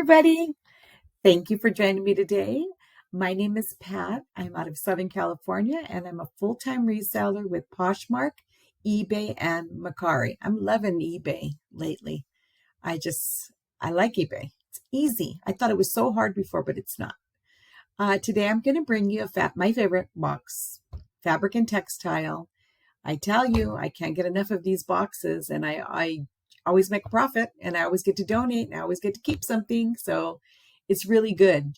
everybody. Thank you for joining me today. My name is Pat. I'm out of Southern California, and I'm a full-time reseller with Poshmark, eBay, and Mercari. I'm loving eBay lately. I like eBay. It's easy. I thought it was so hard before, but it's not. Today, I'm going to bring you my favorite box, fabric and textile. I tell you, I can't get enough of these boxes, and I always make a profit, and I always get to donate, and I always get to keep something. So it's really good,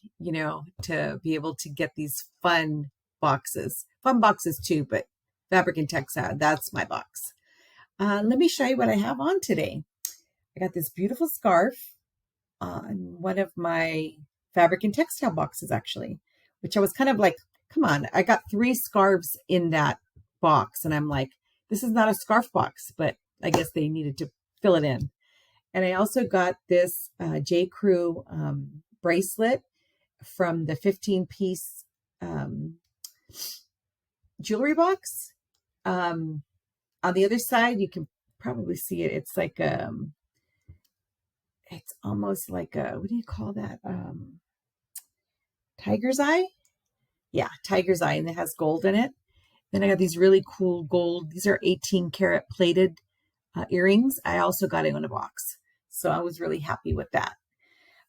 to be able to get these fun boxes too, but fabric and textile, that's my box. Let me show you what I have on today. I got this beautiful scarf on one of my fabric and textile boxes, actually, which I was kind of like, come on, I got 3 scarves in that box, and I'm like, this is not a scarf box, but I guess they needed to fill it in. And I also got this J. Crew bracelet from the 15-piece jewelry box. On the other side, you can probably see it. It's like it's almost like what do you call that? Tiger's eye? Yeah, tiger's eye, and it has gold in it. Then I got these really cool gold. These are 18 karat plated earrings. I also got it in a box. So I was really happy with that.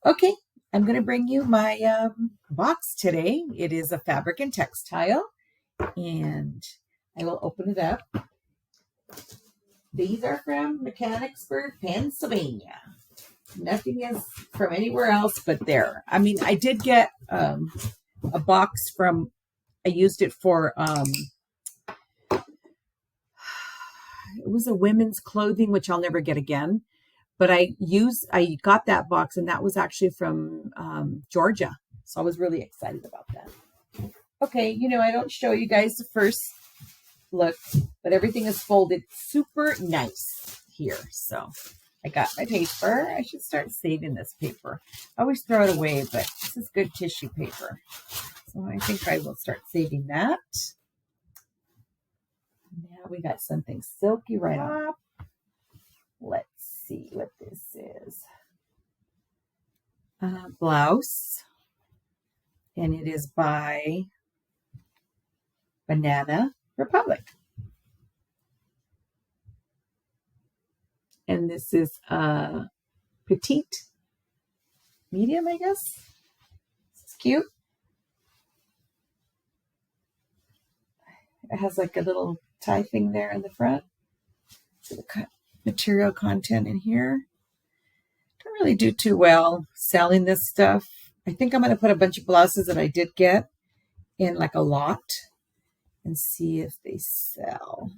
Okay, I'm going to bring you my box today. It is a fabric and textile, and I will open it up. These are from Mechanicsburg, Pennsylvania. Nothing is from anywhere else but there. I mean, I did get a box from, I used it for, it was a women's clothing, which I'll never get again. But I got that box, and that was actually from Georgia. So I was really excited about that. Okay, I don't show you guys the first look, but everything is folded super nice here. So I got my paper. I should start saving this paper. I always throw it away, but this is good tissue paper. So I think I will start saving that. Now we got something silky right on top. Let's see what this is. Blouse. And it is by Banana Republic. And this is petite, medium, I guess. It's cute. It has like a little tie thing there in the front. So the material content in here. Don't really do too well selling this stuff. I think I'm going to put a bunch of blouses that I did get in like a lot and see if they sell.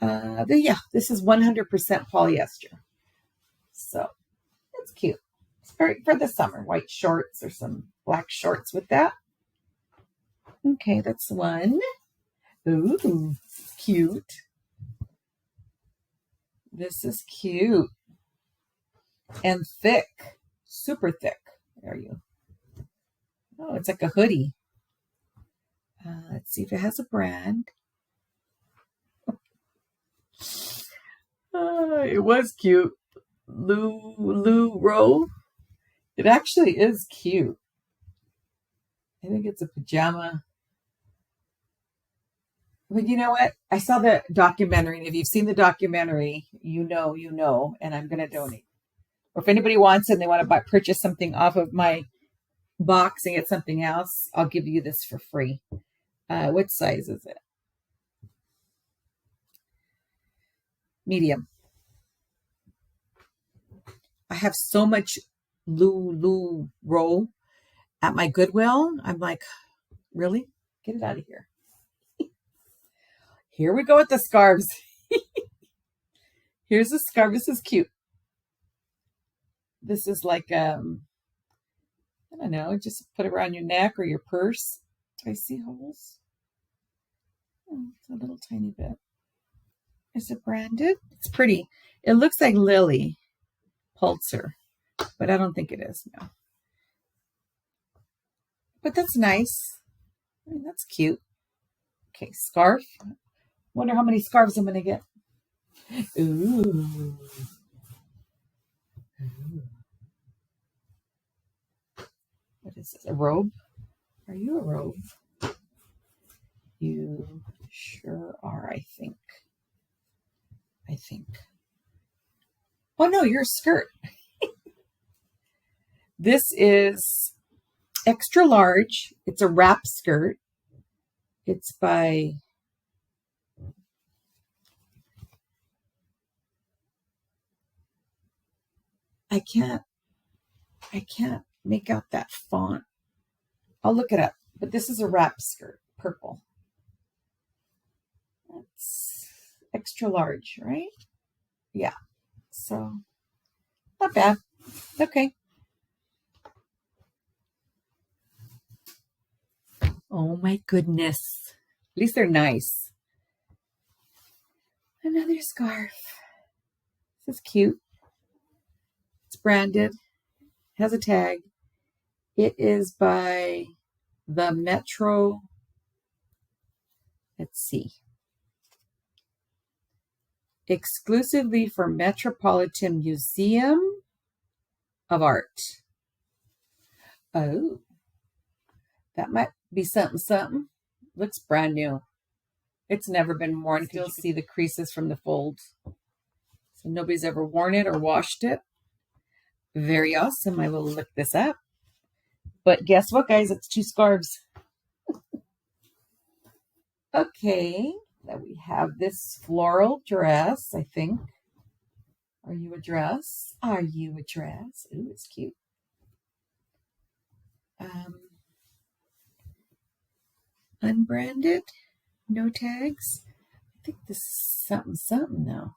Yeah, this is 100% polyester. So it's cute. It's for the summer. White shorts or some black shorts with that. Okay, that's one. Ooh, cute. This is cute. And thick. Super thick. There you. Oh, it's like a hoodie. Let's see if it has a brand. It was cute. Lou Rowe. It actually is cute. I think it's a pajama. But you know what? I saw the documentary, and if you've seen the documentary, you know, and I'm going to donate. Or if anybody wants it and they want to purchase something off of my box and get something else, I'll give you this for free. What size is it? Medium. I have so much Lou Rowe at my Goodwill. I'm like, really? Get it out of here. Here we go with the scarves. Here's a scarf. This is cute. This is like, I don't know, just put it around your neck or your purse. Do I see holes? Oh, it's a little tiny bit. Is it branded? It's pretty. It looks like Lily Pulitzer, but I don't think it is. No. But that's nice. I mean, that's cute. Okay, scarf. Wonder how many scarves I'm going to get. Ooh. What is this? A robe? Are you a robe? You sure are, I think. Oh no, you're a skirt. This is extra large. It's a wrap skirt. It's by I can't make out that font. I'll look it up. But this is a wrap skirt, purple. That's extra large, right? Yeah. So not bad. Okay. Oh my goodness. At least they're nice. Another scarf. This is cute. It's branded. Has a tag. It is by the Metro. Let's see. Exclusively for Metropolitan Museum of Art. Oh. That might be something. Looks brand new. It's never been worn. You can see the creases from the folds. So nobody's ever worn it or washed it. Very awesome. I will look this up. But guess what, guys? It's 2 scarves. Okay. Then we have this floral dress, I think. Are you a dress? Are you a dress? Ooh, it's cute. Unbranded. No tags. I think this is something though.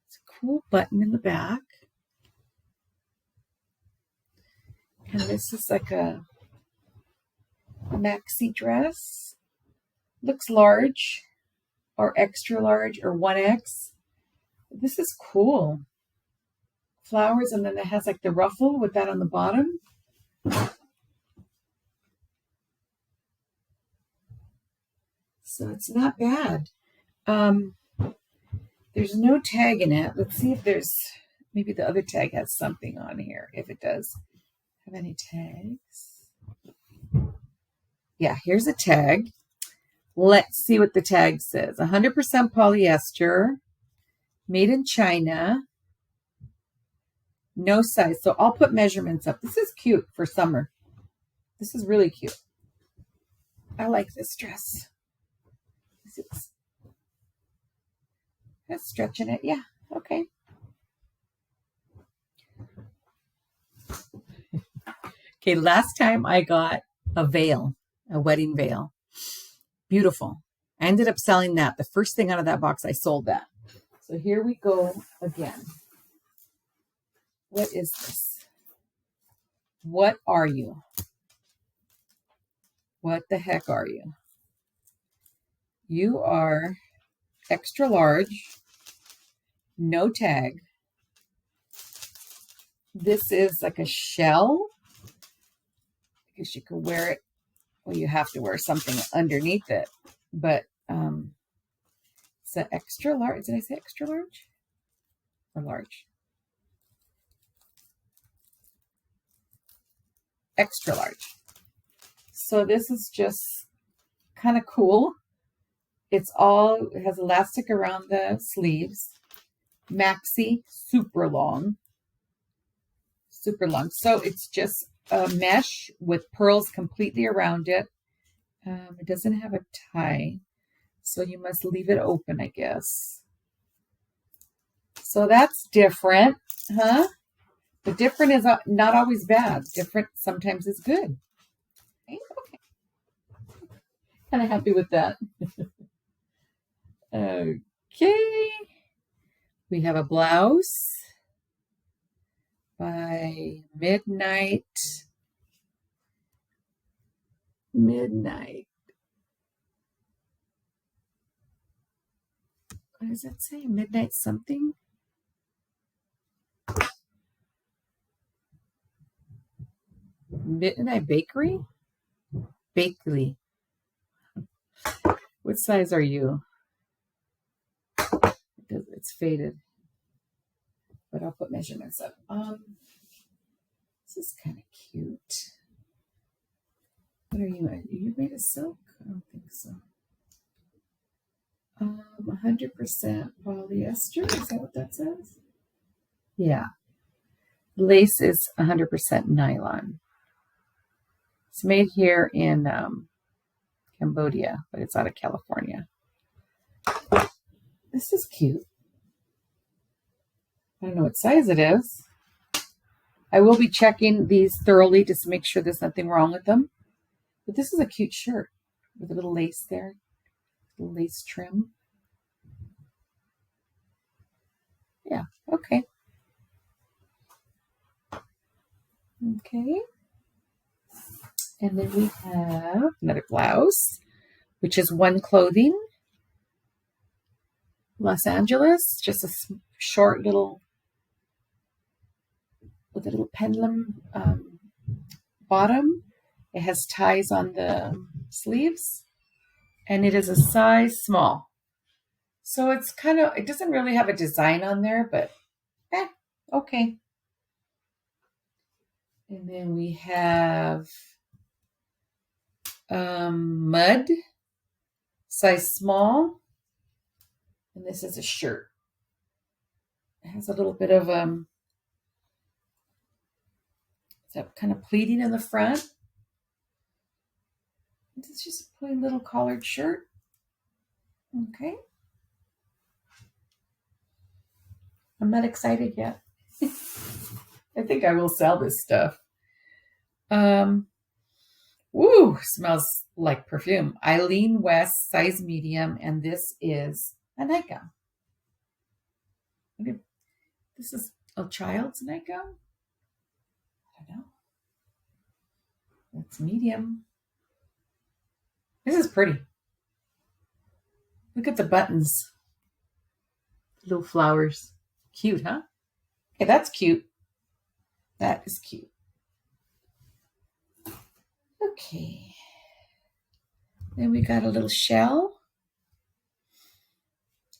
It's a cool button in the back. And this is like a maxi dress. Looks large or extra large or 1X. This is cool. Flowers, and then it has like the ruffle with that on the bottom. So it's not bad. There's no tag in it. Let's see if there's, maybe the other tag has something on here. If it does have any tags. Yeah, here's a tag. Let's see what the tag says. 100% polyester, made in China, no size. So I'll put measurements up. This is cute for summer. This is really cute. I like this dress. That's stretching it. Yeah, okay. Okay, last time I got a veil, a wedding veil. Beautiful. I ended up selling that. The first thing out of that box, I sold that. So here we go again. What is this? What are you? What the heck are you? You are extra large, no tag. This is like a shell. I guess you could wear it. Well, you have to wear something underneath it. But it's an extra large. Did I say extra large? Or large? Extra large. So this is just kind of cool. It has elastic around the sleeves. Maxi, super long. Super long. So it's just a mesh with pearls completely around it. It doesn't have a tie, so you must leave it open, I guess. So that's different, huh? But different is not always bad. Different sometimes is good. Okay. Kind of happy with that. Okay. We have a blouse by Midnight. What does that say? Midnight something? Midnight Bakery? Bakery. What size are you? It's faded. But I'll put measurements up. This is kind of cute. What are you? Are you made of silk? I don't think so. 100% polyester. Is that what that says? Yeah. Lace is 100% nylon. It's made here in Cambodia, but it's out of California. This is cute. I don't know what size it is. I will be checking these thoroughly just to make sure there's nothing wrong with them. But this is a cute shirt with a little lace there, a little lace trim. Yeah, okay. Okay. And then we have another blouse, which is One Clothing, Los Angeles. Just a short little, with a little pendulum bottom. It has ties on the sleeves, and it is a size small. So it's kind of, it doesn't really have a design on there, but okay. And then we have Mud, size small. And this is a shirt. It has a little bit of that kind of pleating in the front. It's just a plain little collared shirt. Okay. I'm not excited yet. I think I will sell this stuff. Woo, smells like perfume. Eileen West, size medium, and this is a nightgown. Okay. This is a child's nightgown? I don't know. It's medium. This is pretty. Look at the buttons. Little flowers. Cute, huh? Okay, that's cute. That is cute. Okay. Then we got a little shell.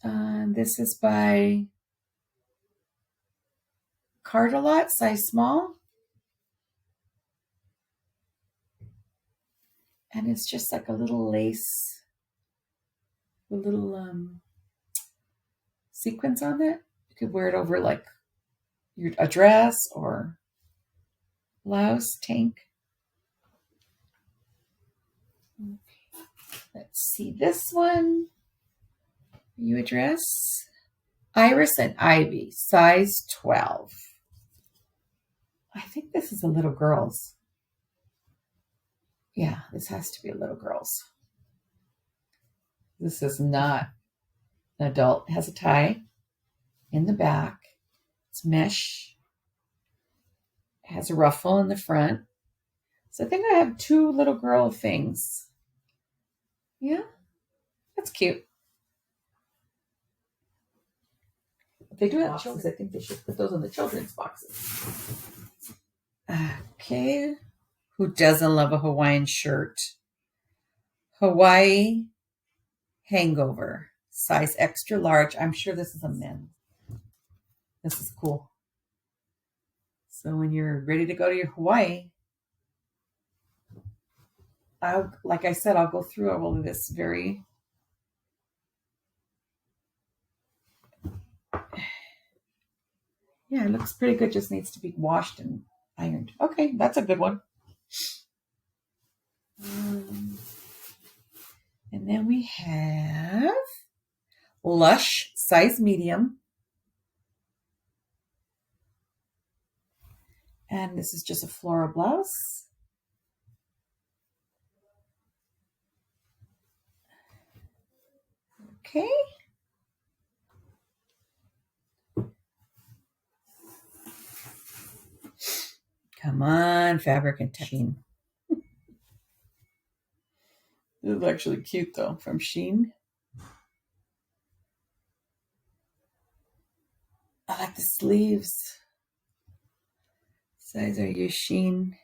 This is by Cardelot, size small. And it's just like a little lace, a little sequins on it. You could wear it over like a dress or blouse, tank. Okay. Let's see this one. Are you a dress? Iris and Ivy, size 12. I think this is a little girl's. Yeah, this has to be a little girl's. This is not an adult. It has a tie in the back. It's mesh. It has a ruffle in the front. So I think I have two little girl things. Yeah, that's cute. If they do have children's, I think they should put those in the children's boxes. Okay. Who doesn't love a Hawaiian shirt? Hawaii Hangover, size extra large. I'm sure this is a men's. This is cool. So when you're ready to go to your Hawaii, like I said, I'll go through all of this very. Yeah, it looks pretty good. Just needs to be washed and ironed. Okay, that's a good one. And then we have Lush, size medium. And this is just a floral blouse. Okay. Come on, fabric and Sheen. This is actually cute though, from Sheen. I like the sleeves. Size are you, Sheen?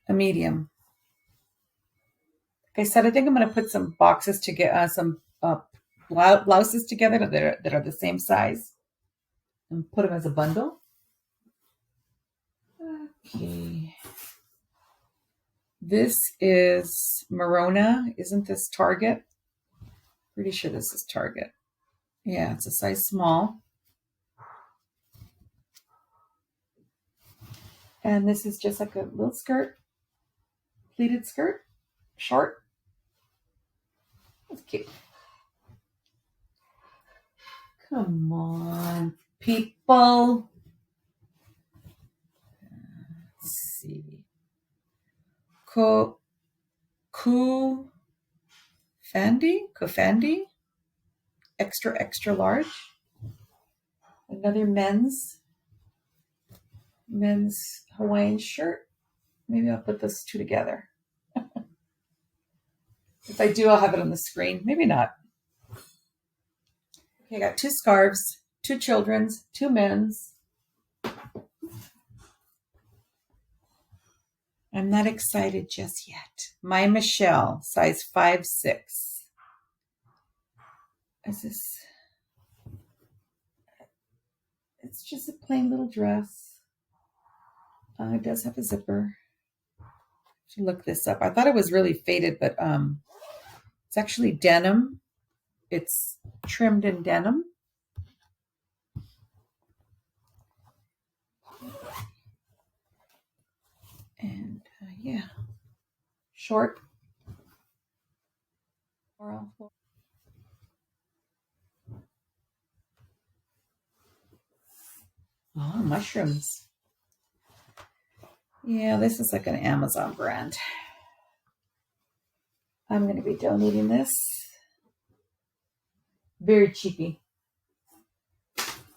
A medium. Like I said, I think I'm going to put some boxes to get some blouses together that are the same size and put them as a bundle. Okay. This is Merona. Isn't this Target? Pretty sure this is Target. Yeah, it's a size small. And this is just like a little skirt, pleated skirt, short. That's cute. Come on, people. Let's see. Kofandi, extra, extra large. Another men's Hawaiian shirt. Maybe I'll put those two together. If I do, I'll have it on the screen. Maybe not. Okay, I got 2 scarves, 2 children's, 2 men's. I'm not excited just yet. My Michelle, size 5'6". Is this? It's just a plain little dress. It does have a zipper. I should look this up. I thought it was really faded, but it's actually denim. It's trimmed in denim. And yeah, short. Oh, mushrooms. Yeah, this is like an Amazon brand. I'm going to be donating this. Very cheapy.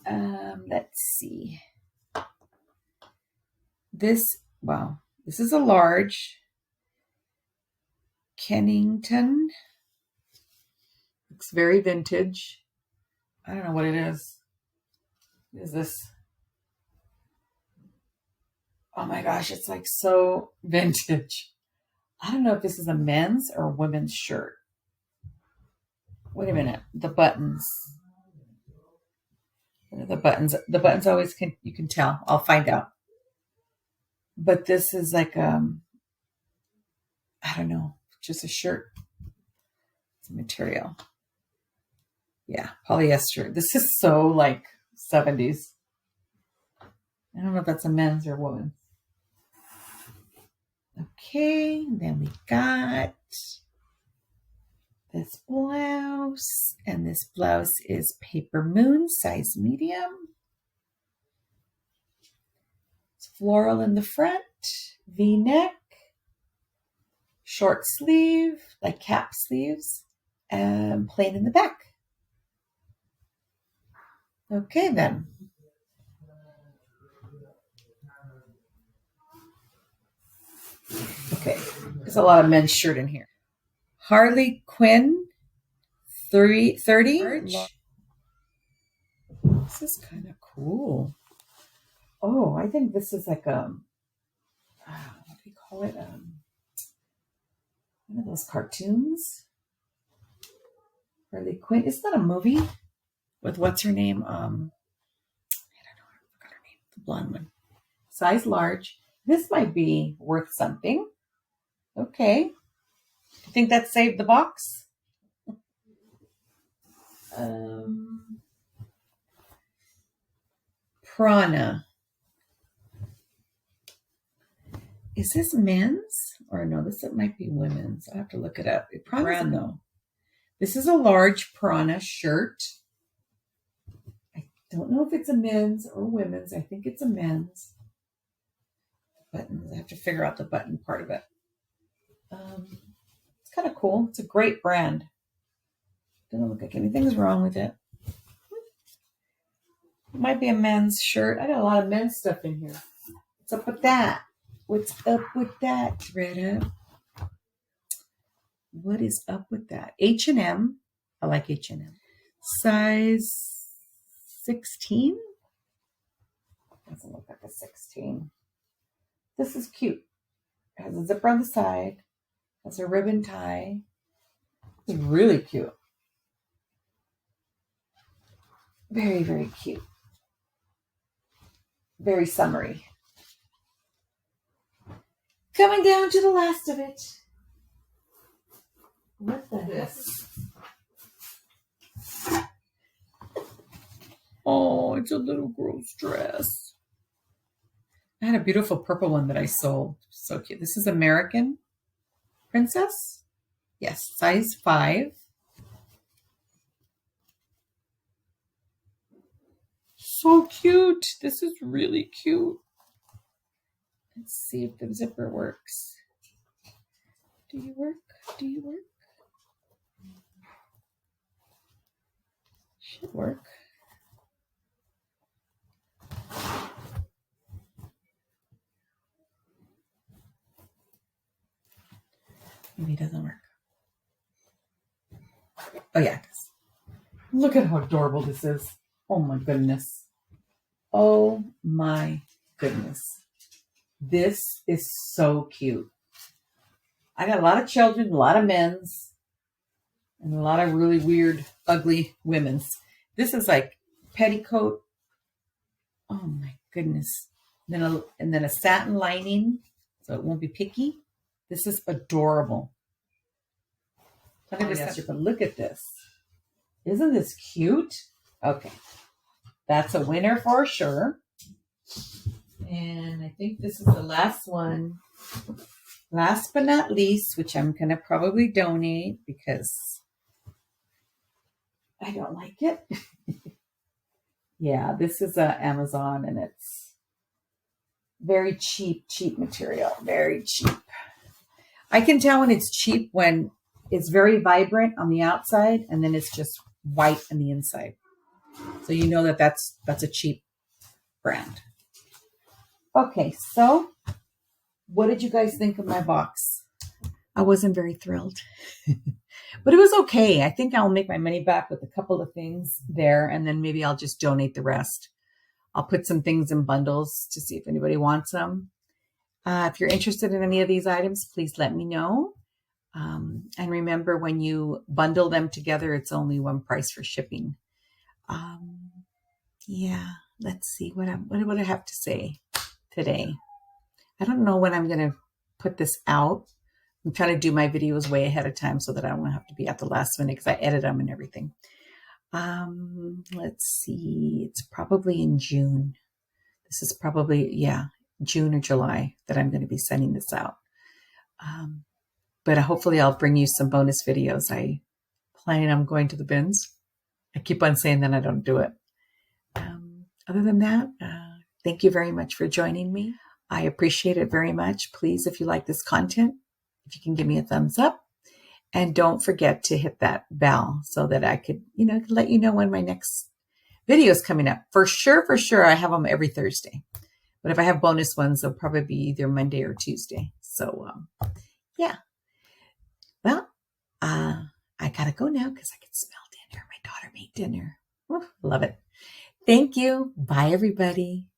Let's see. This is a large. Kennington. Looks very vintage. I don't know what it is. What is this? Oh my gosh, it's like so vintage. I don't know if this is a men's or a women's shirt. Wait a minute. The buttons. The buttons always you can tell. I'll find out. But this is like I don't know, just a shirt. It's a material. Yeah, polyester. This is so like 70s. I don't know if that's a men's or women's. Okay, then we got this blouse, and this blouse is Paper Moon, size medium. It's floral in the front, V-neck, short sleeve, like cap sleeves, and plain in the back. Okay, then. Okay, there's a lot of men's shirt in here. Harley Quinn, 30. This is kind of cool. Oh, I think this is like what do you call it? One of those cartoons. Harley Quinn. Isn't that a movie with what's her name? I don't know. I forgot her name. The blonde one. Size large. This might be worth something. Okay. You think that saved the box? Prana. Is this men's? Or no, this might be women's. I have to look it up. Prana, though. This is a large Prana shirt. I don't know if it's a men's or women's. I think it's a men's. Buttons. I have to figure out the button part of it. It's kind of cool. It's a great brand. Doesn't look like anything's wrong with it. It might be a men's shirt. I got a lot of men's stuff in here. What's up with that? What's up with that, Retta? What is up with that? H&M. I like H&M. Size 16? Doesn't look like a 16. This is cute. It has a zipper on the side. Has a ribbon tie. It's really cute. Very, very cute. Very summery. Coming down to the last of it. What the heck? Oh, it's a little girl's dress. I had a beautiful purple one that I sold. So cute. This is American Princess. Yes, size 5. So cute. This is really cute. Let's see if the zipper works. Do you work? Do you work? Should work. Maybe it doesn't work. Oh, yeah, it does. Look at how adorable this is. Oh, my goodness. Oh, my goodness. This is so cute. I got a lot of children, a lot of men's, and a lot of really weird, ugly women's. This is like petticoat. Oh, my goodness. And then a satin lining, so it won't be picky. This is adorable. But look at this. Isn't this cute? Okay. That's a winner for sure. And I think this is the last one. Last but not least, which I'm going to probably donate because I don't like it. Yeah, this is Amazon, and it's very cheap material. Very cheap. I can tell when it's cheap when it's very vibrant on the outside and then it's just white on the inside. So you know that that's a cheap brand. Okay, so what did you guys think of my box? I wasn't very thrilled, but it was okay. I think I'll make my money back with a couple of things there, and then maybe I'll just donate the rest. I'll put some things in bundles to see if anybody wants them. If you're interested in any of these items, please let me know. And remember, when you bundle them together, it's only one price for shipping. Yeah, let's see what I have to say today. I don't know when I'm going to put this out. I'm trying to do my videos way ahead of time so that I don't have to be at the last minute because I edit them and everything. Let's see. It's probably in June. This is probably, June or July that I'm going to be sending this out. But hopefully I'll bring you some bonus videos. I plan on going to the bins. I keep on saying that I don't do it. Other than that, thank you very much for joining me. I appreciate it very much. Please, if you like this content, if you can give me a thumbs up. And don't forget to hit that bell so that I could, let you know when my next video is coming up. For sure, I have them every Thursday. But if I have bonus ones, they'll probably be either Monday or Tuesday. So, yeah. Well, I gotta go now because I can smell dinner. My daughter made dinner. Love it. Thank you. Bye, everybody.